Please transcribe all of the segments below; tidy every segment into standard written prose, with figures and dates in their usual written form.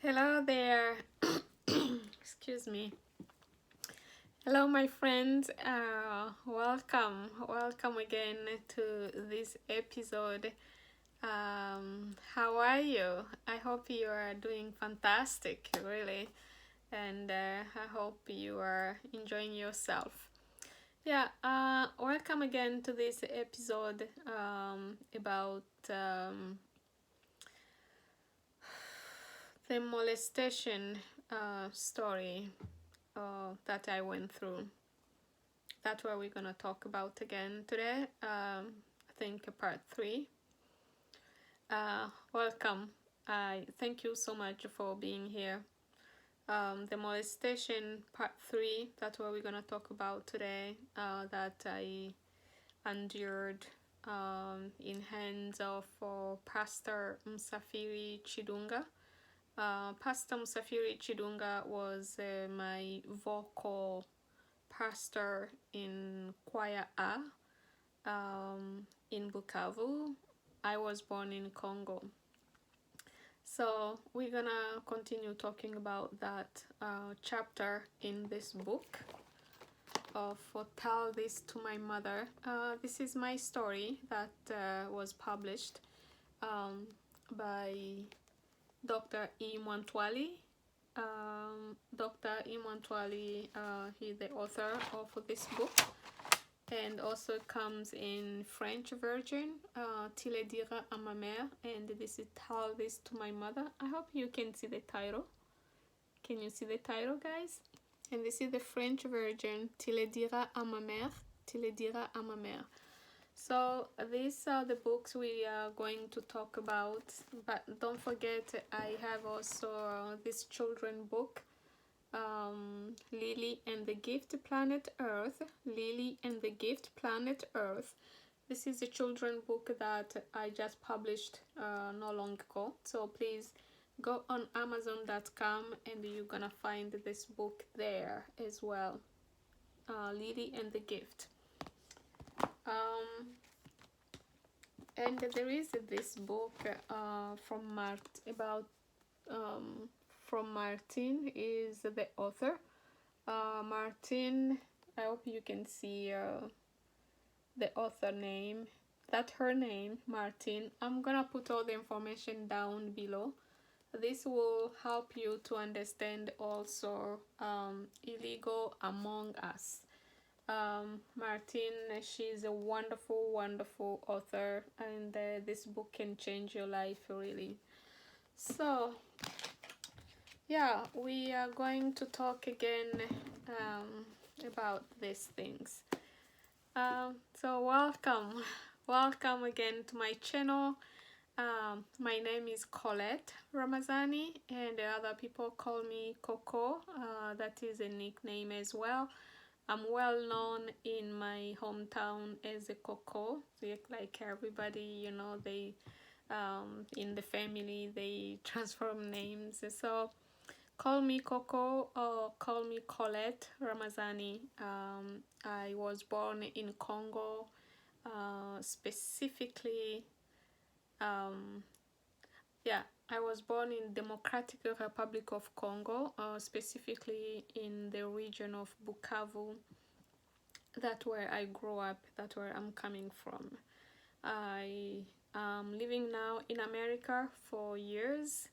Hello there. Excuse me. Hello, my friends. Welcome again to this episode. How are you? I hope you are doing fantastic, really, and I hope you are enjoying yourself. Yeah. Welcome again to this episode about the molestation story that I went through. That's what we're gonna talk about again today. I think part 3. Welcome. I thank you so much for being here. The molestation part 3. That's what we're gonna talk about today. That I endured in hands of Pastor Msafiri Chidunga. Pastor Msafiri Chidunga was my vocal pastor in Choir A in Bukavu. I was born in Congo. So we're gonna continue talking about that chapter in this book of Tell This to My Mother. This is my story that was published by Dr. E. Montwali. Dr. E. Montwali, he's the author of this book, and also comes in French version, Tu le diras à ma mère, and this is Tell This to My Mother. I hope you can see the title. Can you see the title, guys? And this is the French version, Tu le diras à ma mère, Tu le diras à ma mère. So these are the books we are going to talk about, but don't forget I have also this children book, Lily and the Gift Planet Earth. Lily and the Gift Planet Earth. This is a children book that I just published not long ago, so please go on Amazon.com and you're gonna find this book there as well. Lily and the Gift. And there is this book from Martin is the author. Martin, I hope you can see the author name. That's her name, Martin. I'm gonna put all the information down below. This will help you to understand also Illegal Among Us. Martin, she's a wonderful author, and this book can change your life, really. So yeah, we are going to talk again about these things. So welcome again to my channel. My name is Colette Ramazani, and other people call me Coco. That is a nickname as well. I'm well known in my hometown as a Coco. Like everybody, you know, they in the family they transform names. So call me Coco or call me Colette Ramazani. I was born in Congo, specifically. I was born in Democratic Republic of Congo, specifically in the region of Bukavu. That's where I grew up. That's where I'm coming from. I am living now in America for years.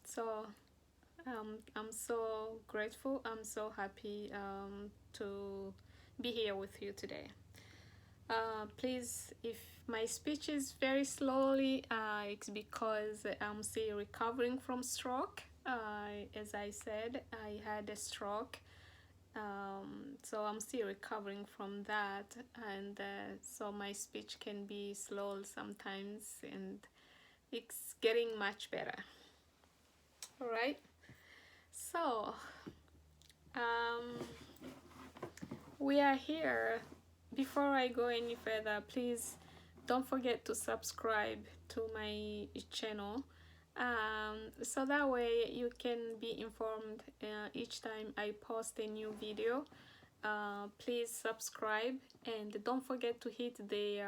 So I'm so grateful. I'm so happy to be here with you today. Please, if my speech is very slowly, it's because I'm still recovering from stroke. As I said, I had a stroke, so I'm still recovering from that, and so my speech can be slow sometimes, and it's getting much better. All right. So we are here. Before I go any further, please don't forget to subscribe to my channel, so that way you can be informed each time I post a new video. Please subscribe, and don't forget to hit the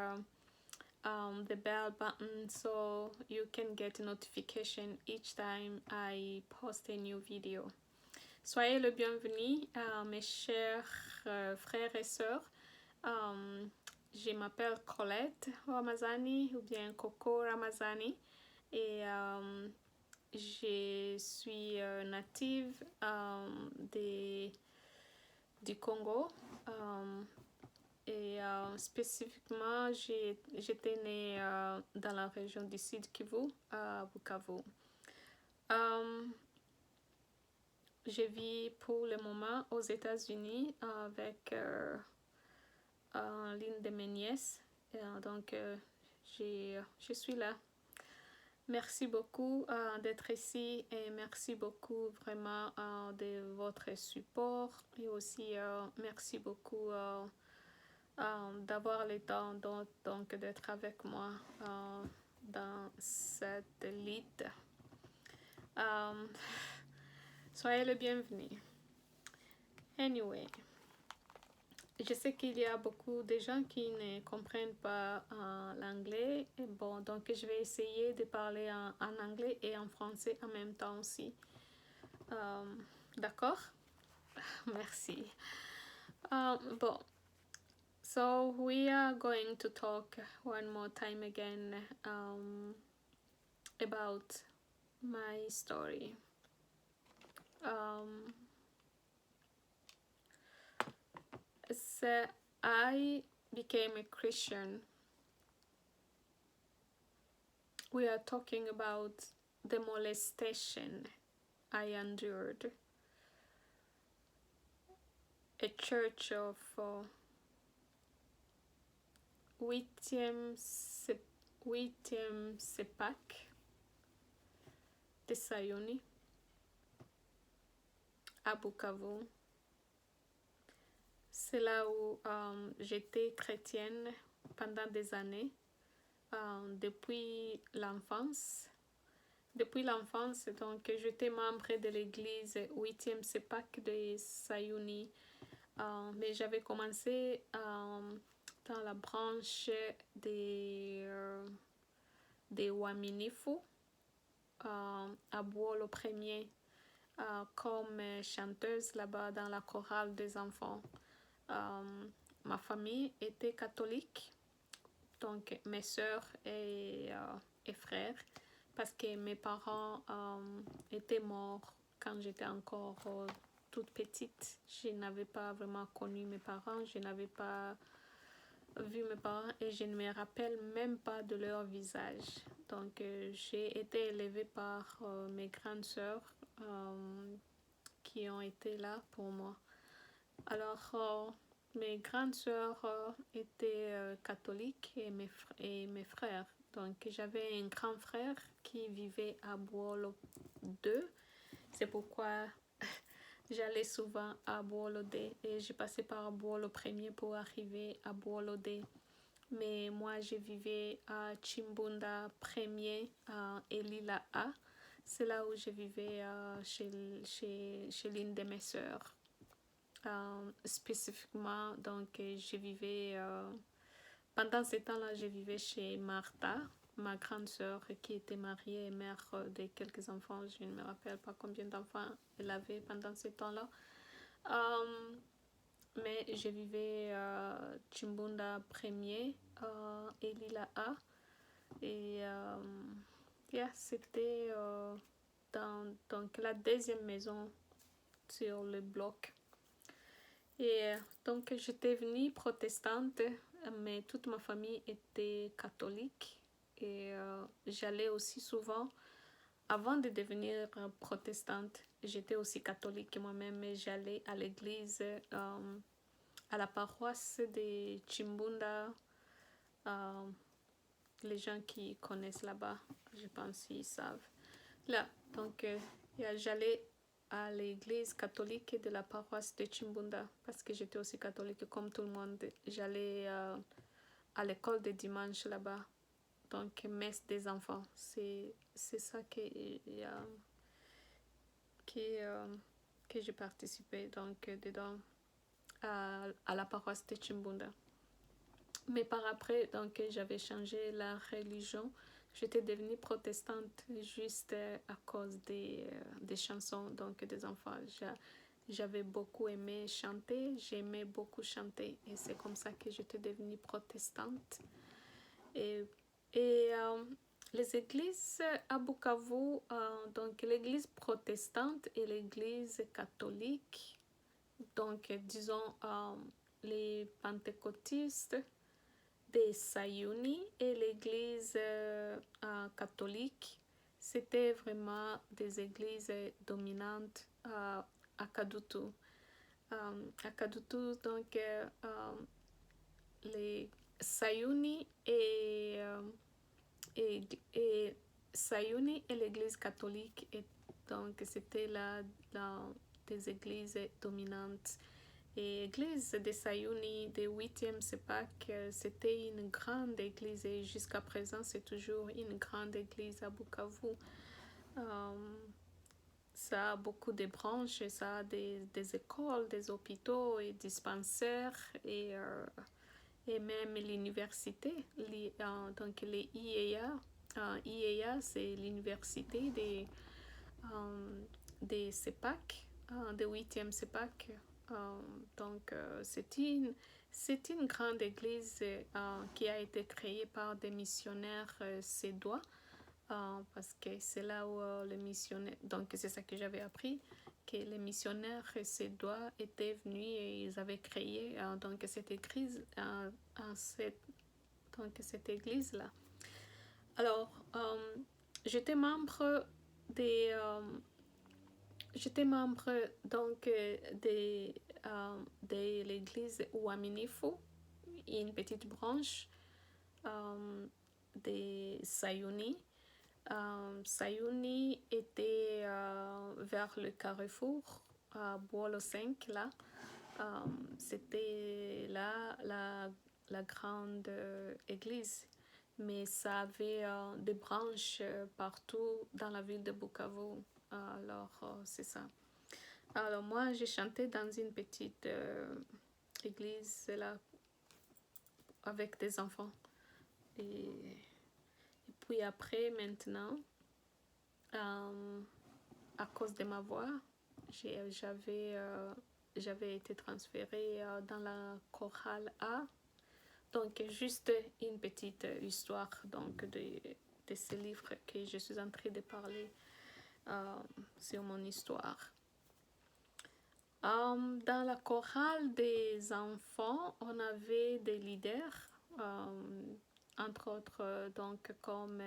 the bell button so you can get a notification each time I post a new video. Soyez le bienvenu, mes chers frères et sœurs. Je m'appelle Colette Ramazani ou bien Coco Ramazani et je suis native du Congo et spécifiquement j'étais née dans la région du Sud Kivu à Bukavu. Je vis pour le moment aux États-Unis avec l'une de mes nièces. Donc, je suis là. Merci beaucoup d'être ici et merci beaucoup vraiment de votre support. Et aussi, merci beaucoup d'avoir le temps donc d'être avec moi dans cette lutte. Soyez le bienvenu. Anyway, je sais qu'il y a beaucoup de gens qui ne comprennent pas l'anglais. Bon, donc je vais essayer de parler en anglais et en français en même temps aussi. D'accord? Merci. Bon, so we are going to talk one more time again about my story. So I became a Christian. We are talking about the molestation I endured. A church of Huitième Sepak de Sayuni à Bukavu. C'est là où j'étais chrétienne pendant des années, depuis l'enfance. Depuis l'enfance, donc j'étais membre de l'église 8e Sepak de Sayuni, mais j'avais commencé dans la branche des Waminifu à Bois-le Premier comme chanteuse là-bas dans la chorale des enfants. Ma famille était catholique, donc mes sœurs et frères, parce que mes parents étaient morts quand j'étais encore toute petite. Je n'avais pas vraiment connu mes parents, je n'avais pas vu mes parents et je ne me rappelle même pas de leur visage. Donc j'ai été élevée par mes grandes sœurs qui ont été là pour moi. Alors mes grandes sœurs étaient catholiques et mes frères. Donc j'avais un grand frère qui vivait à Bois-le 2. C'est pourquoi j'allais souvent à Bois-le 2 et je passais par Bois-le Premier pour arriver à Bois-le 2. Mais moi je vivais à Chimbunda Premier et Lila A. C'est là où je vivais chez l'une de mes sœurs. Spécifiquement, donc je vivais pendant ce temps-là, je vivais chez Martha, ma grande sœur qui était mariée et mère de quelques enfants. Je ne me rappelle pas combien d'enfants elle avait pendant ce temps-là. Mais je vivais Chimbunda Premier et Lila A. Et c'était dans donc, la deuxième maison sur le bloc. Et donc j'étais venue protestante, mais toute ma famille était catholique. Et j'allais aussi souvent, avant de devenir protestante, j'étais aussi catholique moi-même, mais j'allais à l'église, à la paroisse de Chimbunda. Les gens qui connaissent là-bas, je pense qu'ils savent. Là, donc j'allais à l'église catholique de la paroisse de Chimbunda parce que j'étais aussi catholique comme tout le monde. J'allais à l'école de dimanche là-bas, donc messe des enfants. C'est ça que j'ai participé donc dedans à la paroisse de Chimbunda. Mais par après, donc, j'avais changé la religion. J'étais devenue protestante juste à cause des chansons, donc des enfants. J'avais beaucoup aimé chanter, j'aimais beaucoup chanter et c'est comme ça que j'étais devenue protestante. Et, et les églises à Bukavu, donc l'église protestante et l'église catholique, donc disons les pentecôtistes des Sayuni et l'église catholique, c'était vraiment des églises dominantes à Kadutu. À Kadutu, donc les Sayuni et Sayuni et l'église catholique, et donc c'était là des églises dominantes. Et l'église de Sayuni, de 8e Sepak, c'était une grande église et jusqu'à présent c'est toujours une grande église à Bukavu. Ça a beaucoup de branches, ça a des écoles, des hôpitaux et dispensaires et même l'université, donc les IEA. IEA, c'est l'université des CEPAC, des 8e CEPAC. Donc, c'est une grande église qui a été créée par des missionnaires suédois. Parce que c'est là où les missionnaires, donc c'est ça que j'avais appris, que les missionnaires suédois étaient venus et ils avaient créé donc cette église, cette église là. Alors j'étais membre donc de l'église Uaminifu, une petite branche des Sayuni. Sayuni était vers le carrefour à Boilo 5 là. C'était là la grande église, mais ça avait des branches partout dans la ville de Bukavu. Alors c'est ça. Alors moi j'ai chanté dans une petite église là avec des enfants et puis après maintenant à cause de ma voix j'avais été transférée dans la chorale A. Donc juste une petite histoire donc de ce livre que je suis en train de parler sur mon histoire. Dans la chorale des enfants, on avait des leaders, entre autres donc comme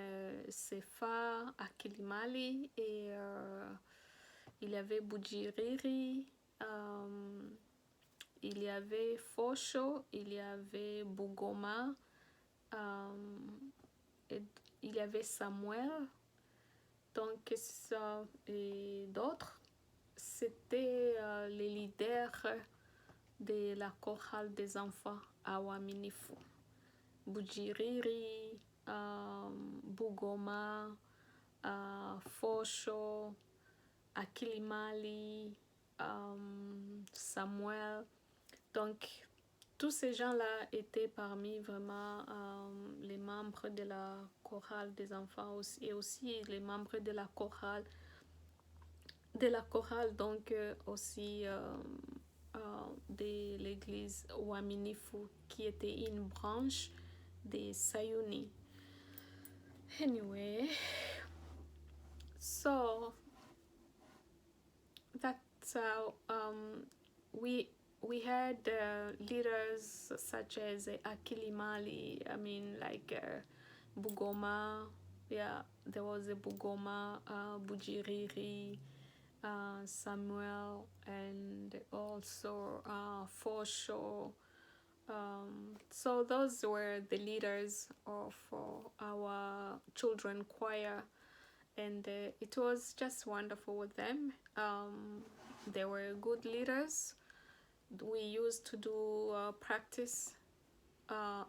Sefa, Akilimali et il y avait Bujiriri, il y avait Fosho, il y avait Bugoma, et il y avait Samuel, donc ça et d'autres. C'était les leaders de la chorale des enfants à Uaminifu. Bujiriri, Bugoma, Fosho, Akilimali, Samuel. Donc, tous ces gens-là étaient parmi vraiment les membres de la chorale des enfants aussi, et aussi les membres de la chorale donc aussi de l'église Uaminifu qui était une branche des Sayuni. Anyway, so that's how we had leaders such as Akilimali, I mean like Bugoma, yeah, there was a Bugoma, Bujiriri, Samuel, and also Fosho. So those were the leaders of our children choir, and it was just wonderful with them. They were good leaders. We used to do practice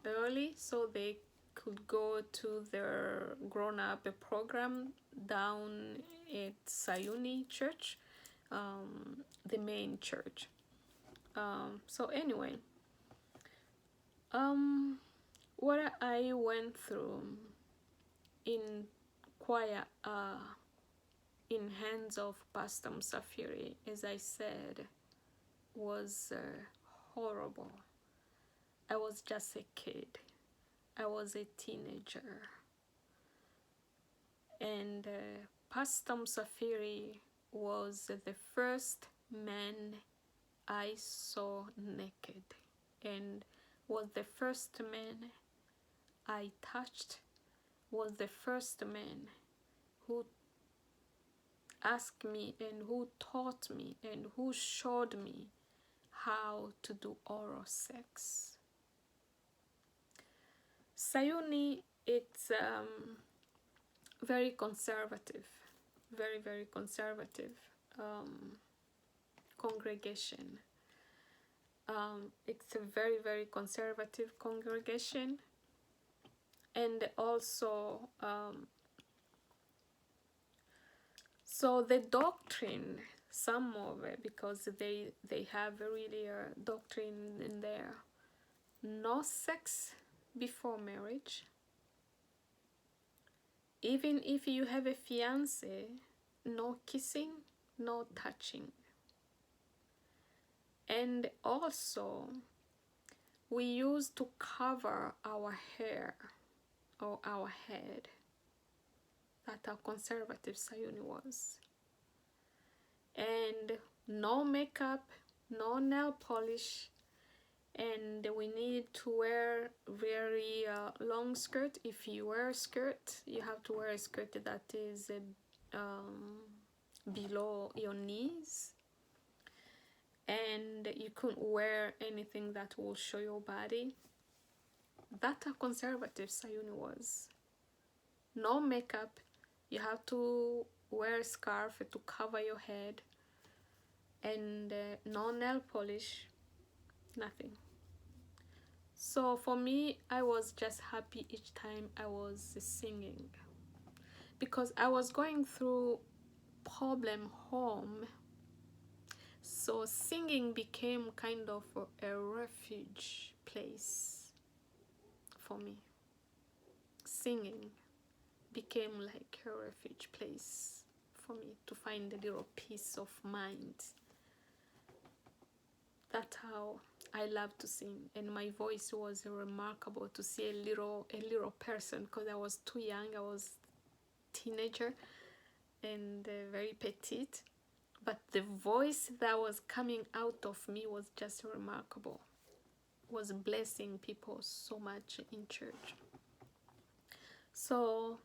early so they could go to their grown-up program down at Sayuni Church, the main church. So anyway, what I went through in choir, in hands of Pastor Msafiri, as I said, was horrible. I was just a kid. I was a teenager. And Pastor Msafiri was the first man I saw naked, and was the first man I touched, was the first man who asked me and who taught me and who showed me how to do oral sex. Sayuni, it's very conservative, very conservative congregation. It's a very conservative congregation, and also so the doctrine, some of it, because they have really a doctrine in there: no sex before marriage. Even if you have a fiance, no kissing, no touching. And also, we used to cover our hair or our head. That how conservative Sayuni was. And no makeup, no nail polish, and we need to wear very long skirt. If you wear a skirt, you have to wear a skirt that is below your knees, and you couldn't wear anything that will show your body. That's how conservative Sayuni was. No makeup, you have to wear a scarf to cover your head, and no nail polish, nothing. So for me, I was just happy each time I was singing, because I was going through problem home. So singing became kind of a refuge place for me. Singing became like a refuge place for me to find a little peace of mind. That's how I love to sing, and my voice was remarkable to see a little person, because I was too young. I was teenager and very petite, but the voice that was coming out of me was just remarkable. Was blessing people so much in church. So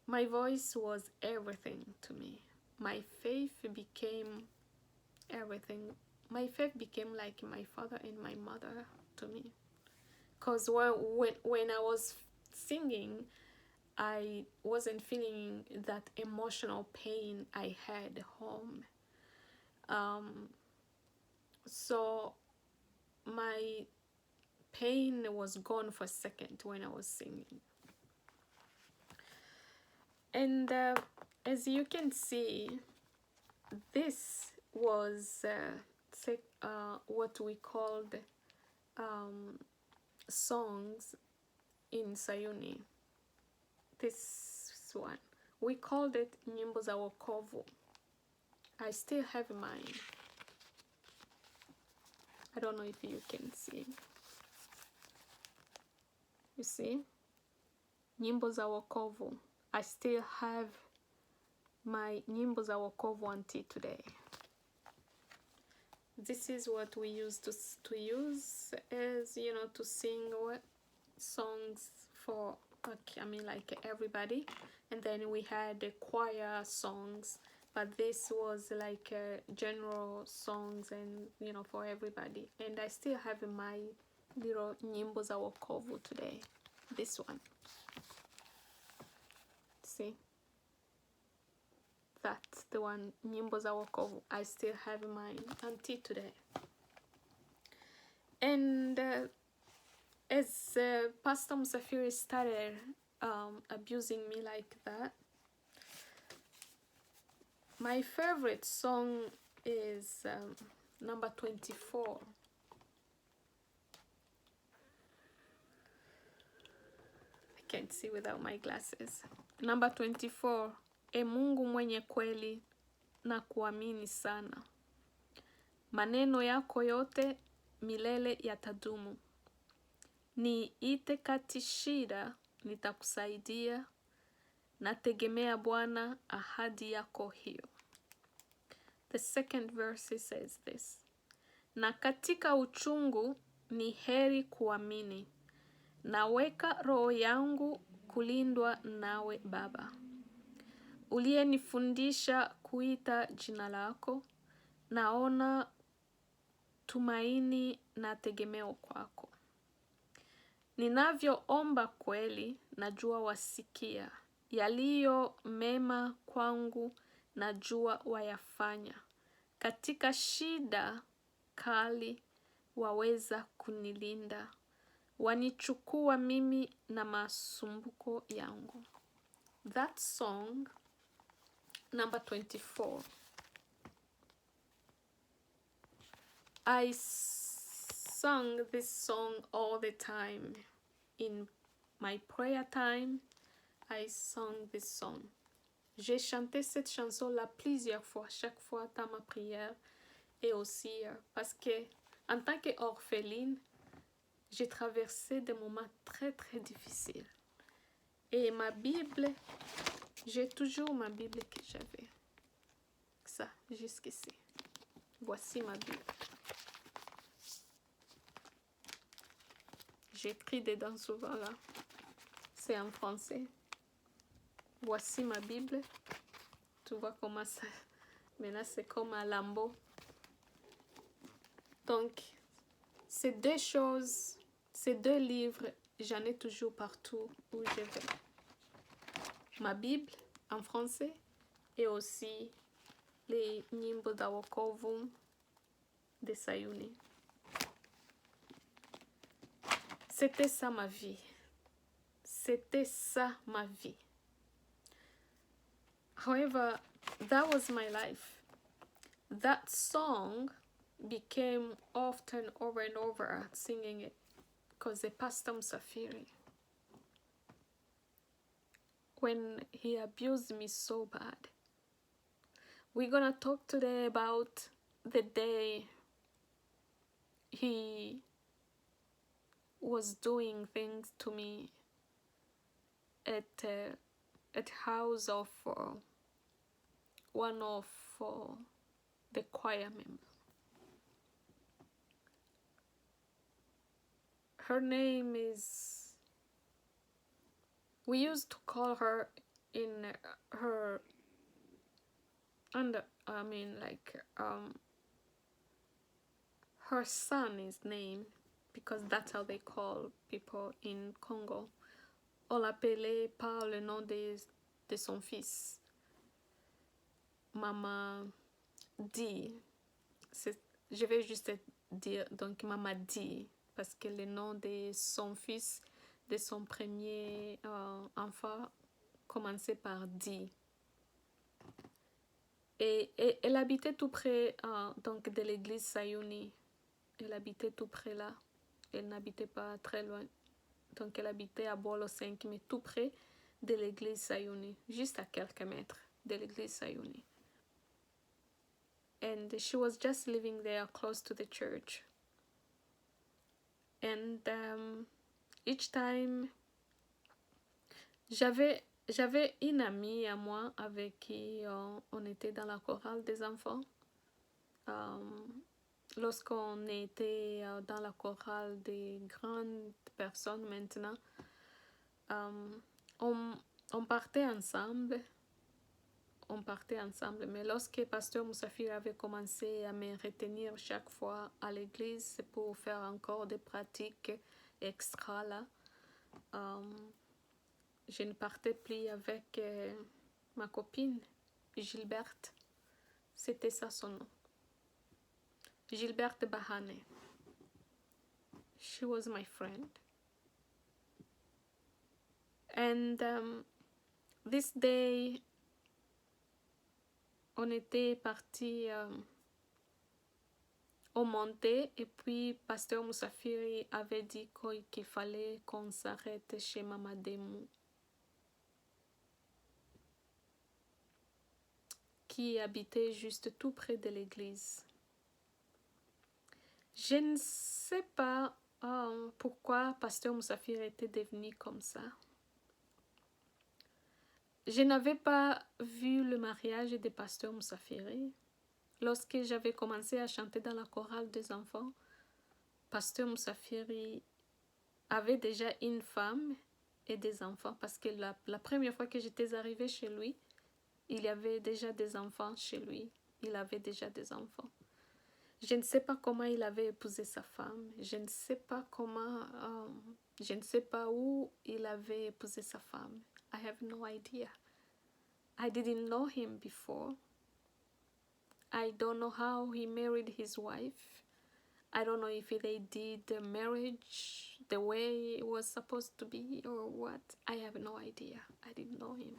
my voice was everything to me. My faith became everything. My faith became like my father and my mother to me. Because when I was singing, I wasn't feeling that emotional pain I had home. So my pain was gone for a second when I was singing. And as you can see, this was what we called songs in Sayuni. This one, we called it Nyimbo za Wokovu. I still have mine. I don't know if you can see. You see? Nyimbo za Wokovu. I still have my Nyimbo za Wokovu until today. This is what we used to use as, you know, to sing songs for, I mean, like everybody. And then we had the choir songs, but this was like general songs and, you know, for everybody. And I still have my little Nyimbo za Wokovu today. This one. See? That's the one, Nyimbo za Wokovu. I still have mine until today. And as Pastor Msafiri started abusing me like that, my favorite song is number 24. can't see without my glasses. Number 24. E Mungu mwenye kweli na kuamini sana. Maneno yako yote milele yatadumu. Niite kati shida, nitakusaidia. Nategemea Bwana, ahadi yako hiyo. The second verse says this. Na katika uchungu ni heri kuamini. Naweka roho yangu kulindwa nawe Baba. Uliyenifundisha kuita jina lako. Naona tumaini na tegemeo kwako. Ninavyoomba kweli, najua wasikia. Yaliyo mema kwangu, najua wayafanya. Katika shida kali, waweza kunilinda. Wanichukua mimi na masumbuko yangu. That song, number 24. I sung this song all the time. In my prayer time, I sang this song. J'ai chanté cette chanson-là plusieurs fois, chaque fois dans ma prière. Et aussi parce que, en tant qu'orpheline, j'ai traversé des moments très très difficiles. Et ma Bible, j'ai toujours ma Bible que j'avais. Ça, jusqu'ici. Voici ma Bible. J'écris dedans souvent là. C'est en français. Voici ma Bible. Tu vois comment ça... Maintenant, c'est comme un lambeau. Donc, ces deux choses, ces deux livres, j'en ai toujours partout où je vais. Ma Bible en français et aussi les Nyimbo za Wokovu de Sayuni. C'était ça ma vie. C'était ça ma vie. However, that was my life. That song became often over and over singing it because the Pastor Msafiri, when he abused me so bad. We're gonna talk today about the day he was doing things to me at house of one of the choir members. Her name is, we used to call her in her under, I mean like her son is named, because that's how they call people in Congo. On l'appelait par le nom de son fils. Maman D. Je vais juste dire donc Maman D, parce que le nom de son fils, de son premier enfant, commençait par D. Et elle habitait tout près donc de l'église Sayuni. Elle habitait tout près là. Elle n'habitait pas très loin. Donc elle habitait à Bolo 5, mais tout près de l'église Sayuni, juste à quelques mètres de l'église Sayuni. And she was just living there close to the church. And each time, j'avais une amie à moi avec qui on était dans la chorale des enfants. Lorsqu'on était dans la chorale des grandes personnes maintenant, on partait ensemble. Mais lorsque Pasteur Msafiri avait commencé à me retenir chaque fois à l'église pour faire encore des pratiques extra là, je ne partais plus avec ma copine Gilberte. C'était ça son nom. Gilberte Bahane. She was my friend. And this day, on était parti on montait et puis Pasteur Moussafiri avait dit qu'il fallait qu'on s'arrête chez Mama Demou, qui habitait juste tout près de l'église. Je ne sais pas pourquoi Pasteur Moussafiri était devenu comme ça. Je n'avais pas vu le mariage de Pasteur Moussafiri. Lorsque j'avais commencé à chanter dans la chorale des enfants, Pasteur Moussafiri avait déjà une femme et des enfants, parce que la première fois que j'étais arrivée chez lui, il y avait déjà des enfants chez lui. Il avait déjà des enfants. Je ne sais pas comment il avait épousé sa femme. Je ne sais pas je ne sais pas où il avait épousé sa femme. I have no idea. I didn't know him before. I don't know how he married his wife. I don't know if they did the marriage the way it was supposed to be or what. I have no idea. I didn't know him.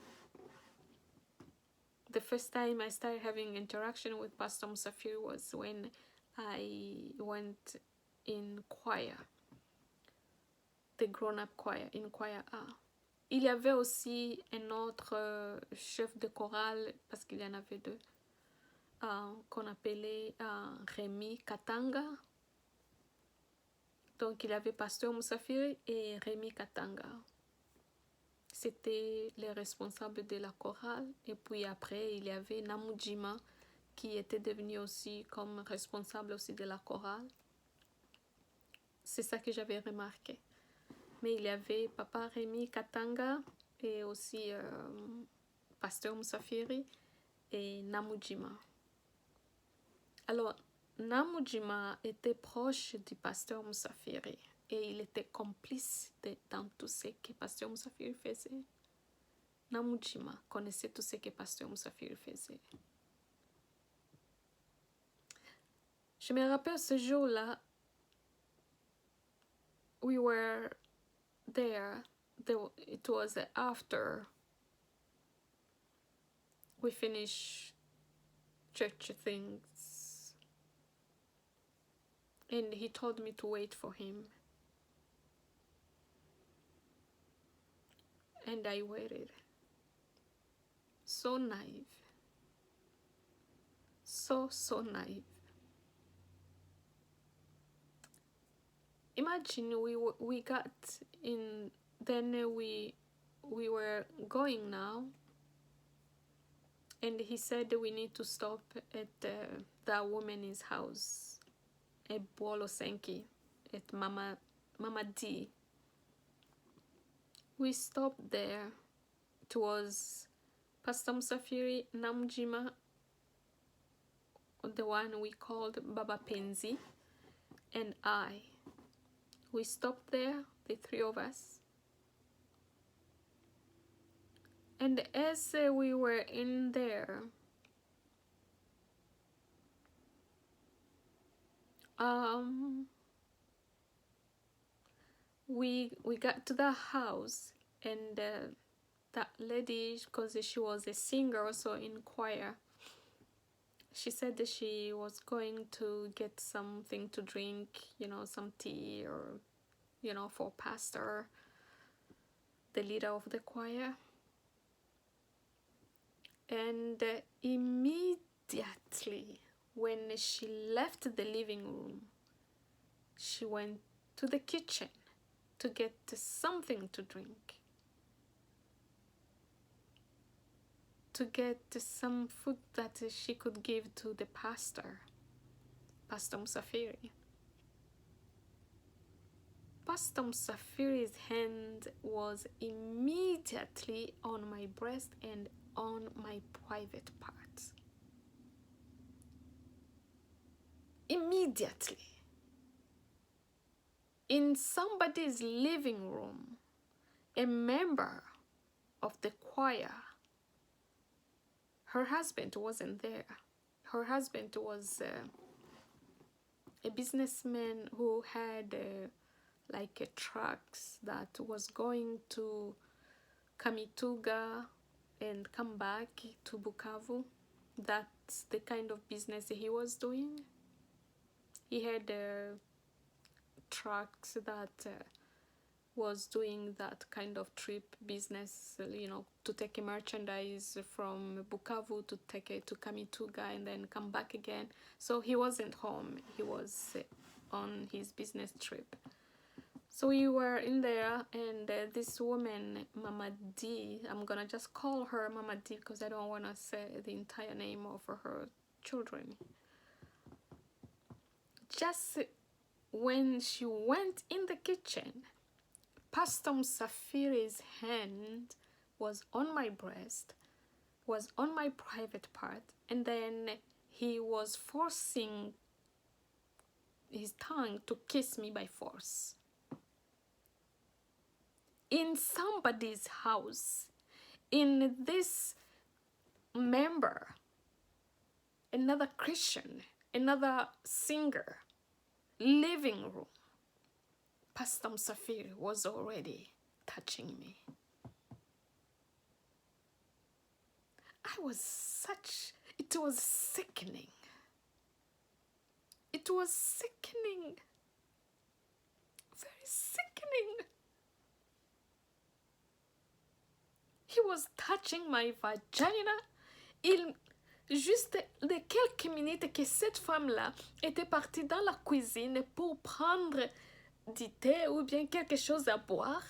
The first time I started having interaction with Pastor Musafiri was when I went in choir, the grown-up choir, in choir A. Il y avait aussi un autre chef de chorale, parce qu'il y en avait deux, qu'on appelait Rémi Katanga. Donc il y avait Pasteur Musafiri et Rémi Katanga. C'était les responsables de la chorale. Et puis après, il y avait Namujima, qui était devenu aussi comme responsable aussi de la chorale. C'est ça que j'avais remarqué. Mais il y avait Papa Rémi Katanga et aussi Pasteur Musafiri et Namujima. Alors, Namujima était proche du Pasteur Musafiri et il était complice dans tout ce que Pasteur Musafiri faisait. Namujima connaissait tout ce que Pasteur Musafiri faisait. Je me rappelle ce jour-là, we were there. It was after we finished church things. And he told me to wait for him. And I waited. So naive. So naive. Imagine we got in, then we were going now, and he said we need to stop at that woman's house, at Bolo Senki, at Mama D. We stopped there. It was Pastor Musafiri, Namujima, the one we called Baba Penzi, and I. We stopped there, the three of us. And as we were in there, we got to the house, and that lady, because she was a singer also in choir, she said that she was going to get something to drink, some tea or, for pastor, the leader of the choir. And immediately when she left the living room, she went to the kitchen to get something to drink, to get some food that she could give to the pastor, Pastor Musafiri. Pastor Musafiri's hand was immediately on my breast and on my private parts. Immediately. In somebody's living room, a member of the choir, her husband wasn't there. Her husband was a businessman who had trucks that was going to Kamituga and come back to Bukavu. That's the kind of business he was doing. he had trucks that was doing that kind of trip business, you know, to take a merchandise from Bukavu to take it to Kamituga and then come back again. So he wasn't home, he was on his business trip. So we were in there, and this woman, Mama D, I'm gonna just call her Mama D because I don't want to say the entire name of her children. Just when she went in the kitchen, Pastor Musafiri's hand was on my breast, was on my private part, and then he was forcing his tongue to kiss me by force. In somebody's house, in this member, another Christian, another singer, living room, Pastor Musafiri was already touching me. It was sickening. It was sickening. Very sickening. He was touching my vagina. Juste les quelques minutes que cette femme-là était partie dans la cuisine pour prendre du thé ou bien quelque chose à boire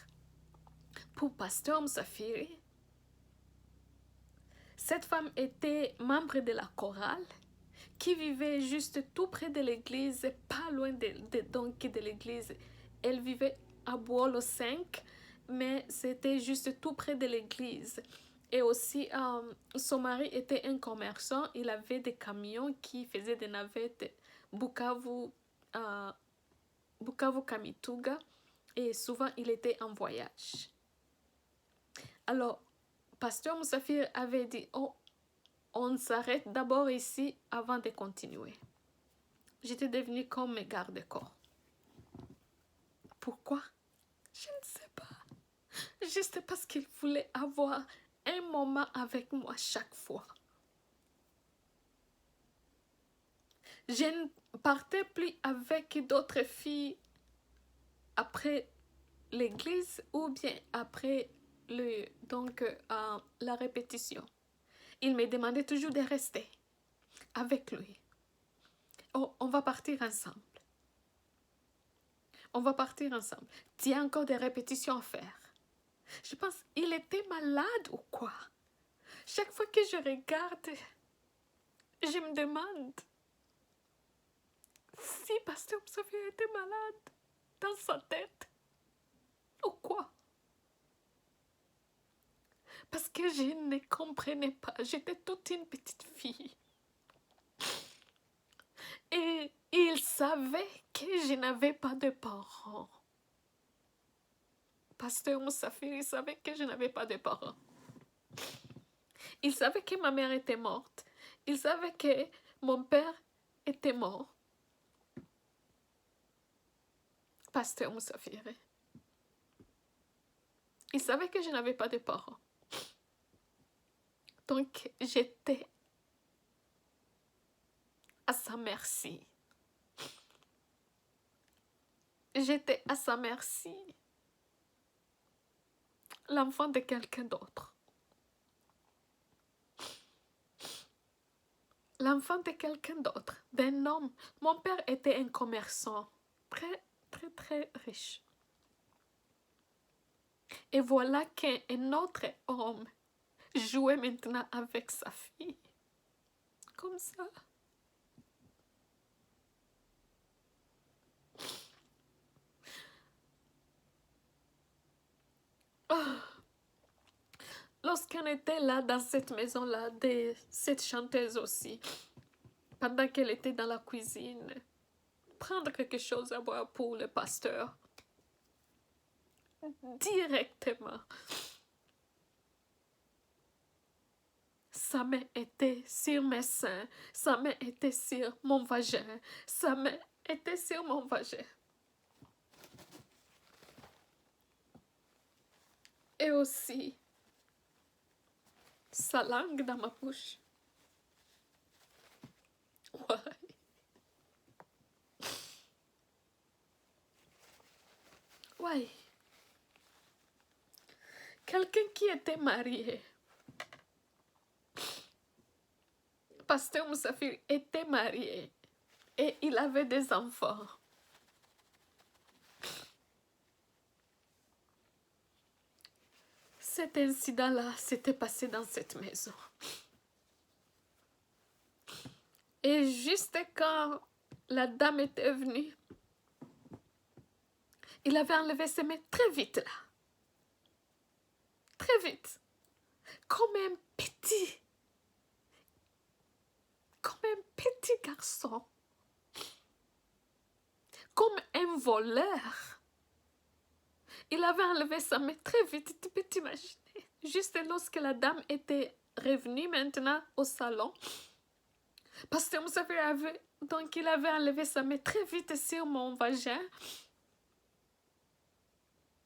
pour Pasteur Musafiri. Cette femme était membre de la chorale qui vivait juste tout près de l'église, pas loin de l'église. Elle vivait à Boilo 5, mais c'était juste tout près de l'église. Et aussi, son mari était un commerçant. Il avait des camions qui faisaient des navettes Bukavu, Kamituga. Et souvent, il était en voyage. Alors, Pasteur Musafiri avait dit, oh, on s'arrête d'abord ici avant de continuer. J'étais devenue comme mes garde-corps. Pourquoi? Je ne sais pas. Juste parce qu'il voulait avoir un moment avec moi chaque fois. Je ne partais plus avec d'autres filles après l'église ou bien après la répétition. Il me demandait toujours de rester avec lui. Oh, on va partir ensemble. On va partir ensemble. Tu as encore des répétitions à faire. Je pense qu'il était malade ou quoi. Chaque fois que je regarde, je me demande si Pasteur Musafiri était malade dans sa tête ou quoi. Parce que je ne comprenais pas. J'étais toute une petite fille. Et il savait que je n'avais pas de parents. Pasteur Musafiri savait que je n'avais pas de parents. Il savait que ma mère était morte. Il savait que mon père était mort. Pasteur Musafiri. Il savait que je n'avais pas de parents. Donc, j'étais à sa merci. J'étais à sa merci. L'enfant de quelqu'un d'autre. L'enfant de quelqu'un d'autre, d'un homme. Mon père était un commerçant très, très, très riche. Et voilà qu'un autre homme jouait maintenant avec sa fille. Comme ça. Oh. Lorsqu'on était là dans cette maison-là, cette chanteuse aussi, pendant qu'elle était dans la cuisine, prendre quelque chose à boire pour le pasteur, directement, sa main était sur mes seins, sa main était sur mon vagin, sa main était sur mon vagin. Et aussi, sa langue dans ma bouche. Ouais. Ouais. Quelqu'un qui était marié. Pasteur Moussafiri était marié et il avait des enfants. Cet incident-là s'était passé dans cette maison. Et juste quand la dame était venue, il avait enlevé ses mains très vite là. Très vite. Comme un petit garçon. Comme un voleur. Il avait enlevé sa main très vite, tu peux t'imaginer. Juste lorsque la dame était revenue maintenant au salon, Pasteur Moussafiri avait, donc il avait enlevé sa main très vite sur mon vagin,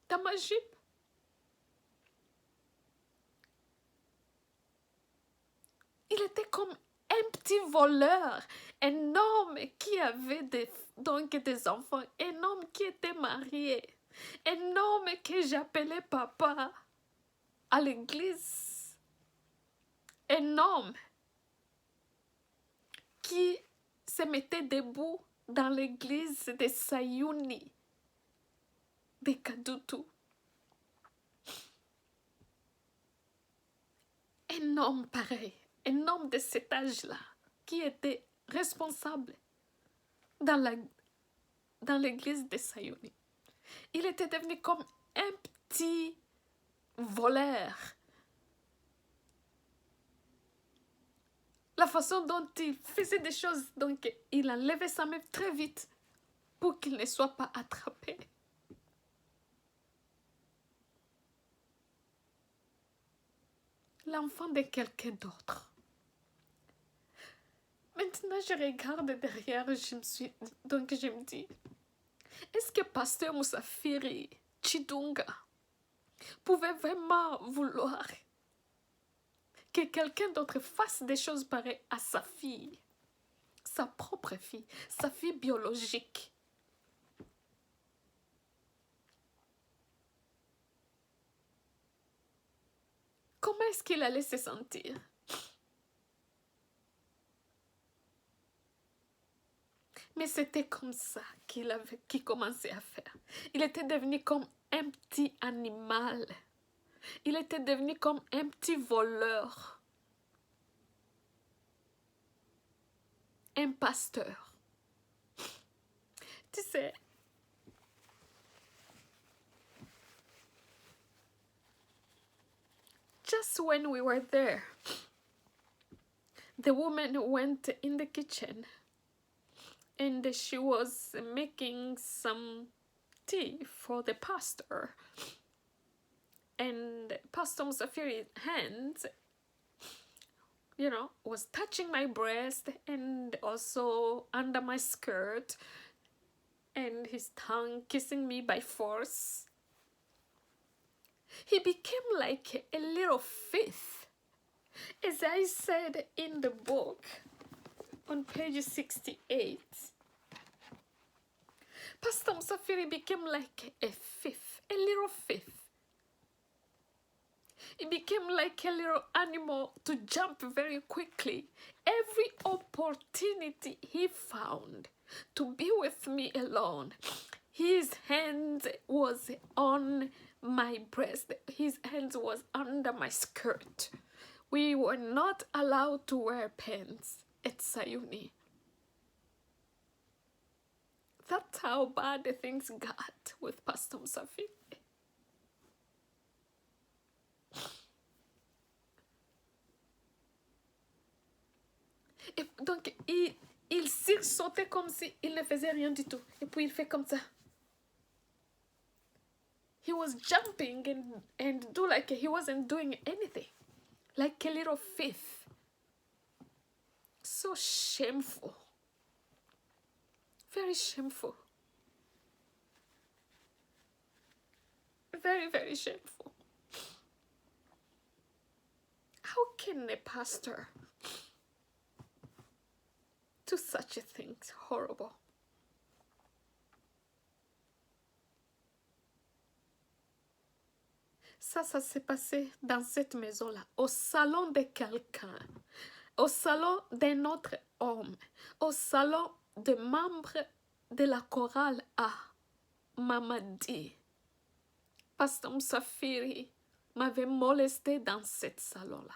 dans ma jupe. Il était comme un petit voleur, un homme qui avait des enfants, un homme qui était marié, un homme que j'appelais papa à l'église, un homme qui se mettait debout dans l'église de Sayuni, de Kadutu. Un homme pareil, un homme de cet âge-là, qui était responsable dans l'église de Sayuni. Il était devenu comme un petit voleur. La façon dont il faisait des choses, donc il enlevait sa main très vite pour qu'il ne soit pas attrapé. L'enfant de quelqu'un d'autre. Maintenant, je regarde derrière, je me dis, est-ce que Pasteur Moussafiri Chidunga pouvait vraiment vouloir que quelqu'un d'autre fasse des choses pareilles à sa fille, sa propre fille, sa fille biologique? Comment est-ce qu'il allait se sentir? Mais c'était comme ça qu'il commençait à faire. Il était devenu comme un petit animal. Il était devenu comme un petit voleur. Un pasteur. Tu sais, just when we were there, the woman went in the kitchen and she was making some tea for the pastor. And Pastor Moussafiri's hands, was touching my breast and also under my skirt, and his tongue kissing me by force. He became like a little thief. As I said in the book, on page 68, Pastor Moussafiri became like a thief, a little thief. He became like a little animal to jump very quickly. Every opportunity he found to be with me alone, his hand was on my breast. His hands was under my skirt. We were not allowed to wear pants at Sayuni. That's how bad the things got with Pastor Moussafiri. Et donc, il sautait comme s'il ne faisait rien du tout. Et puis, il fait comme ça. He was jumping and do like he wasn't doing anything. Like a little thief. So shameful. Very shameful. Very, very shameful. How can a pastor do such a thing? It's horrible. Ça s'est passé dans cette maison-là, au salon de quelqu'un, au salon d'un autre homme, au salon de membres de la chorale A. Mamadi. Pasteur Msafiri m'avait molesté dans cette salon-là.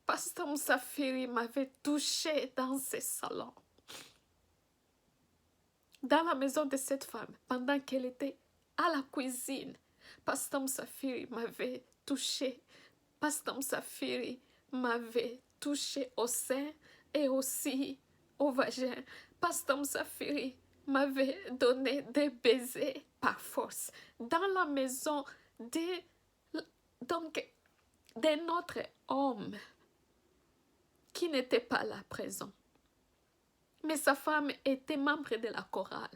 Pasteur Msafiri m'avait touché dans ce salon. Dans la maison de cette femme, pendant qu'elle était à la cuisine, Pasteur Msafiri m'avait touché. Pasteur Msafiri m'avait touché au sein et aussi au vagin. Pasteur Msafiri m'avait donné des baisers par force dans la maison d'un autre homme qui n'était pas là présent. Mais sa femme était membre de la chorale.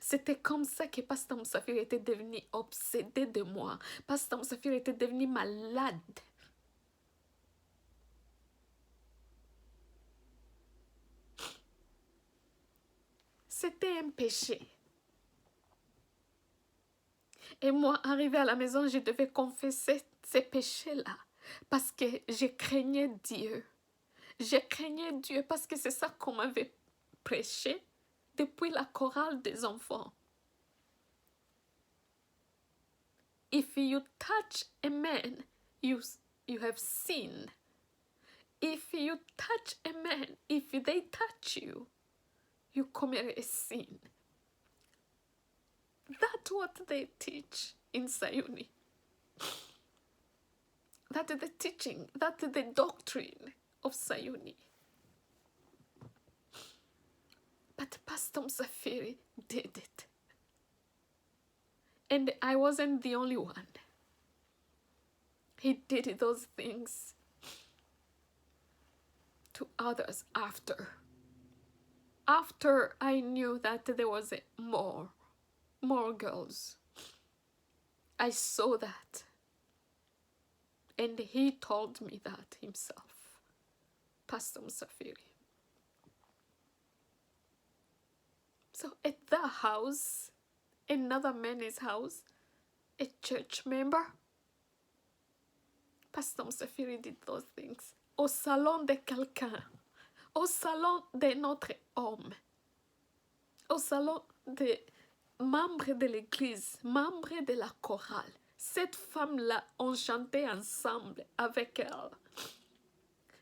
C'était comme ça que Pasteur Msafiri était devenu obsédé de moi. Pasteur Msafiri était devenu malade. C'était un péché. Et moi, arrivée à la maison, je devais confesser ces péchés-là parce que je craignais Dieu. Je craignais Dieu parce que c'est ça qu'on m'avait prêché depuis la chorale des enfants. If you touch a man, you have sinned. If you touch a man, if they touch you, you commit a sin. That's what they teach in Sayuni. That is the teaching, that is the doctrine of Sayuni. But Pastor Msafiri did it. And I wasn't the only one. He did those things to others after. After I knew that there was more girls. I saw that. And he told me that himself. Pastor Msafiri. So at the house, another man's house, a church member, Pastor Msafiri did those things. Au salon de quelqu'un, au salon d'un autre homme, au salon des membres de l'église, membres de la chorale. Cette femme-là, on chantait ensemble avec elle.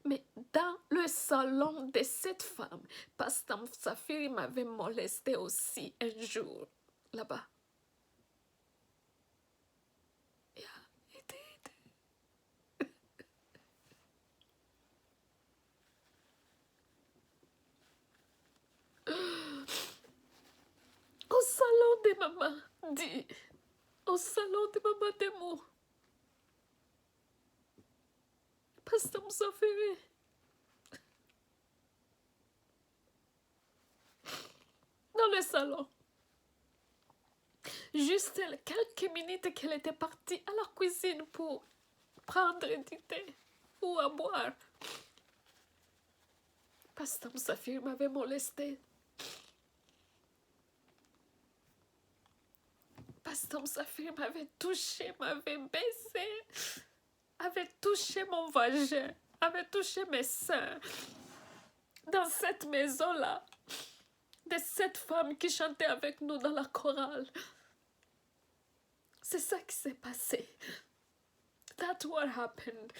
Mais dans le salon de cette femme, Pasteur Msafiri m'avait molesté aussi un jour là-bas. Yeah, he did. Au salon de maman dit, au salon de maman Demo, Pasteur Msafiri. Dans le salon. Juste quelques minutes qu'elle était partie à la cuisine pour prendre du thé ou à boire. Pasteur Msafiri m'avait molesté. Pasteur Msafiri m'avait touché, m'avait baisé, avait touché mon vagin, avait touché mes seins. Dans cette maison-là, de cette femme qui chantait avec nous dans la chorale. C'est ça qui s'est passé. That's what happened.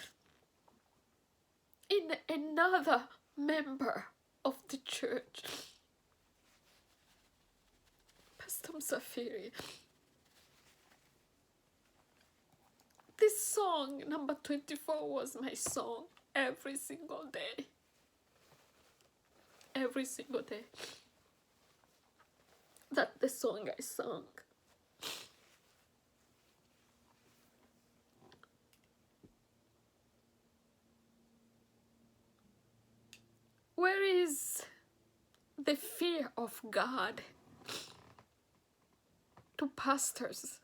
In another member of the church. Pastor Msafiri. This song, number 24, was my song every single day. Every single day. That's the song I sung. Where is the fear of God to pastors?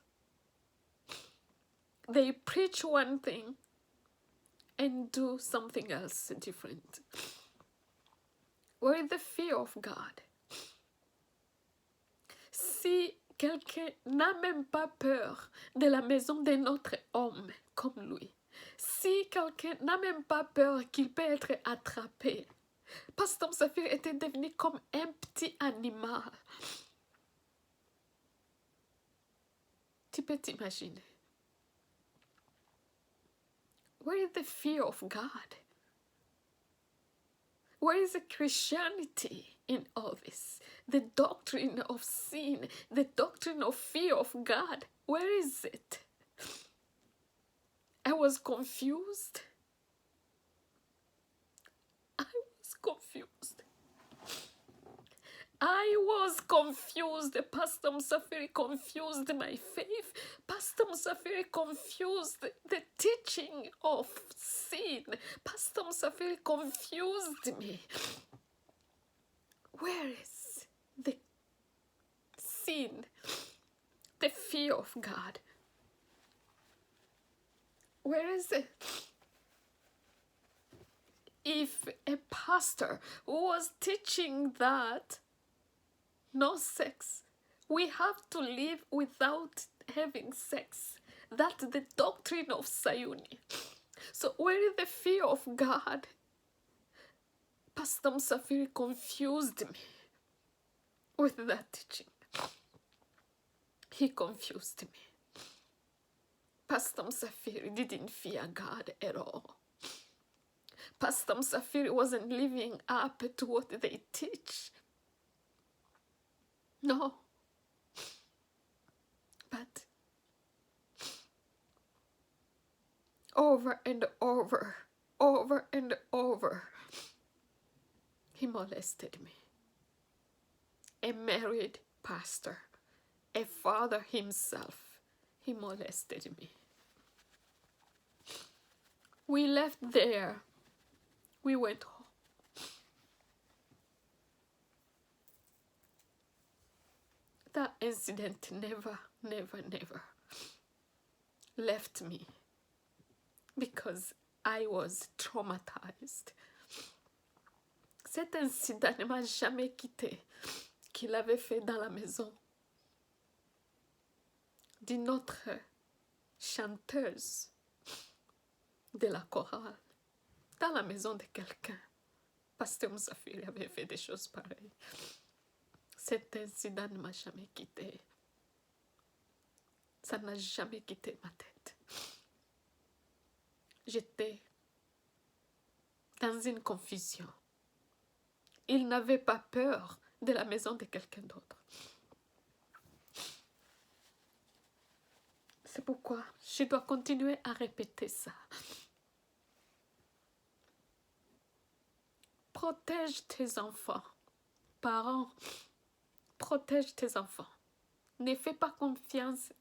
They preach one thing and do something else different. Where is the fear of God? Si quelqu'un n'a même pas peur de la maison d'un autre homme comme lui, si quelqu'un n'a même pas peur qu'il peut être attrapé, Pasteur Saphir était devenu comme un petit animal. Tu peux t'imaginer. Where is the fear of God? Where is the Christianity in all this? The doctrine of sin, the doctrine of fear of God. Where is it? I was confused. I was confused. I was confused. Pastor Musafiri confused my faith. Pastor Musafiri confused the teaching of sin. Pastor Musafiri confused me. Where is the sin, the fear of God? Where is it? If a pastor was teaching that no sex, we have to live without having sex, that's the doctrine of Sayuni. So where is the fear of God? Pastor Musafiri confused me with that teaching. He confused me. Pastor Musafiri didn't fear God at all. Pastor Musafiri wasn't living up to what they teach. No. But over and over, he molested me. A married pastor, a father himself, he molested me. We left there. We went home. That incident never left me because I was traumatized. Cet incident ne m'a jamais quitté qu'il avait fait dans la maison d'une autre chanteuse de la chorale, dans la maison de quelqu'un. Pasteur Musafiri avait fait des choses pareilles. Cet incident ne m'a jamais quitté. Ça n'a jamais quitté ma tête. J'étais dans une confusion. Il n'avait pas peur de la maison de quelqu'un d'autre. C'est pourquoi je dois continuer à répéter ça. Protège tes enfants. Parents, protège tes enfants. Ne fais pas confiance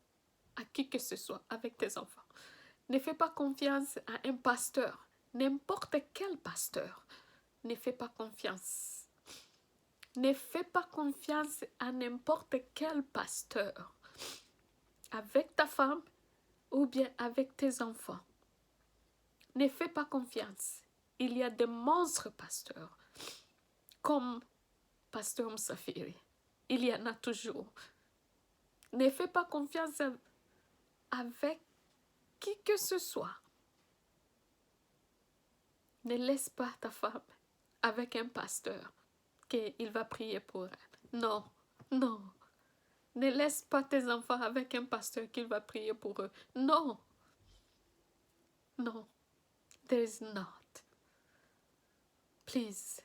à qui que ce soit avec tes enfants. Ne fais pas confiance à un pasteur, n'importe quel pasteur. Ne fais pas confiance. Ne fais pas confiance à n'importe quel pasteur. Avec ta femme ou bien avec tes enfants. Ne fais pas confiance. Il y a des monstres pasteurs, comme Pasteur Musafiri. Il y en a toujours. Ne fais pas confiance avec qui que ce soit. Ne laisse pas ta femme avec un pasteur qu'il va prier pour elle. Non, non. Ne laisse pas tes enfants avec un pasteur qu'il va prier pour eux. Non. No, there is not. Please.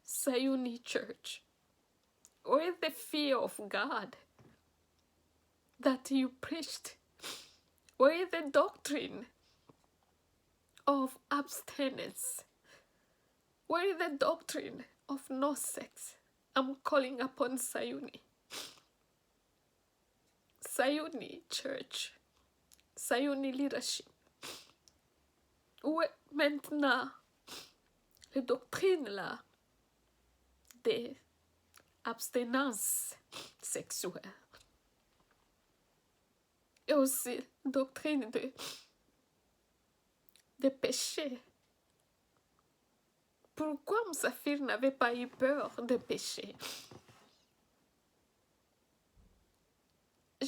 Sayuni Church, where is the fear of God that you preached? Where is the doctrine of abstinence? Where is the doctrine of no sex? I'm calling upon Sayuni. Sayuni Church. Sayuni Leadership. Où est maintenant la doctrine là de abstinence sexuelle? Et aussi doctrine de péché. Pourquoi Musafir n'avait pas eu peur de péché?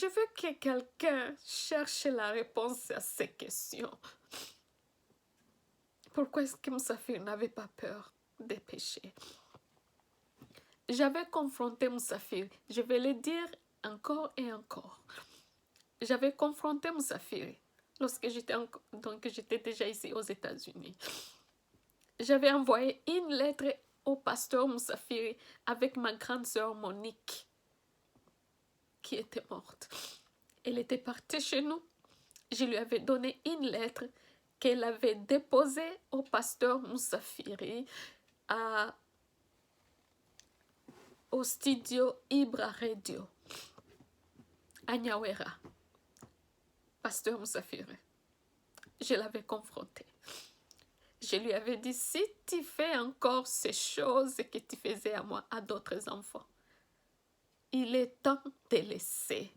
je veux que quelqu'un cherche la réponse à ces questions. Pourquoi est-ce que Moussafir n'avait pas peur des péchés? J'avais confronté Moussafir, je vais le dire encore et encore. J'avais confronté Moussafir lorsque j'étais déjà ici aux États-Unis. J'avais envoyé une lettre au pasteur Moussafir avec ma grande sœur Monique, qui était morte. Elle était partie chez nous. Je lui avais donné une lettre qu'elle avait déposée au pasteur Moussafiri au studio Ibra Radio à Nyawera. Pasteur Moussafiri. Je l'avais confronté. Je lui avais dit, si tu fais encore ces choses que tu faisais à moi, à d'autres enfants, il est temps de laisser.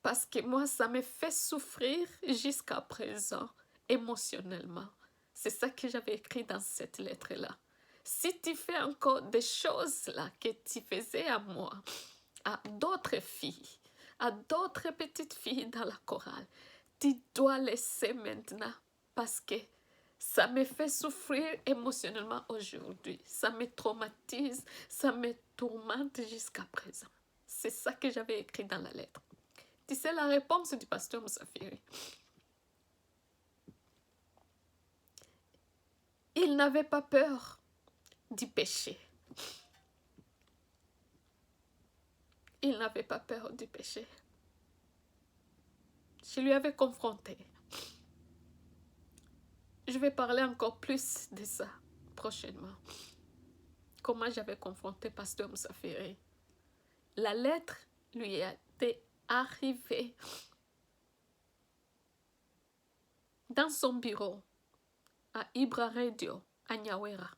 Parce que moi, ça me fait souffrir jusqu'à présent, émotionnellement. C'est ça que j'avais écrit dans cette lettre-là. Si tu fais encore des choses là que tu faisais à moi, à d'autres filles, à d'autres petites filles dans la chorale, tu dois laisser maintenant parce que ça me fait souffrir émotionnellement aujourd'hui. Ça me traumatise, ça me tourmente jusqu'à présent. C'est ça que j'avais écrit dans la lettre. Tu sais la réponse du pasteur Moussafiri. Il n'avait pas peur du péché. Il n'avait pas peur du péché. Je lui avais confronté. Je vais parler encore plus de ça prochainement. Comment j'avais confronté pasteur Moussafiri. La lettre lui était arrivée dans son bureau à Ibra Radio, à Nyawera.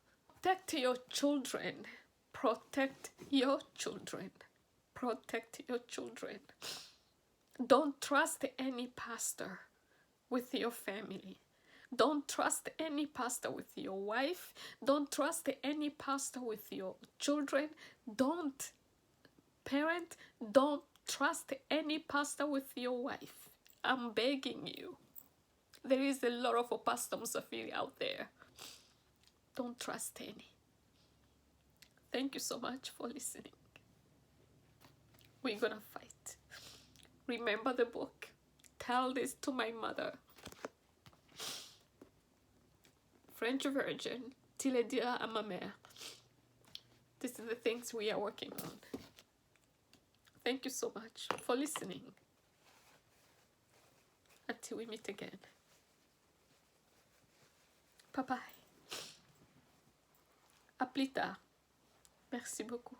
Protect your children. Protect your children. Protect your children. Don't trust any pastor with your family. Don't trust any pastor with your wife. Don't trust any pastor with your children. Don't trust any pastor with your wife. I'm begging you. There is a lot of Pastor Moussafiri out there. Don't trust any. Thank you so much for listening. We're gonna fight. Remember the book. Tell this to my mother. French Virgin, tu le diras à ma mère. This is the things we are working on. Thank you so much for listening. Until we meet again. Bye bye. À plus tard. Merci beaucoup.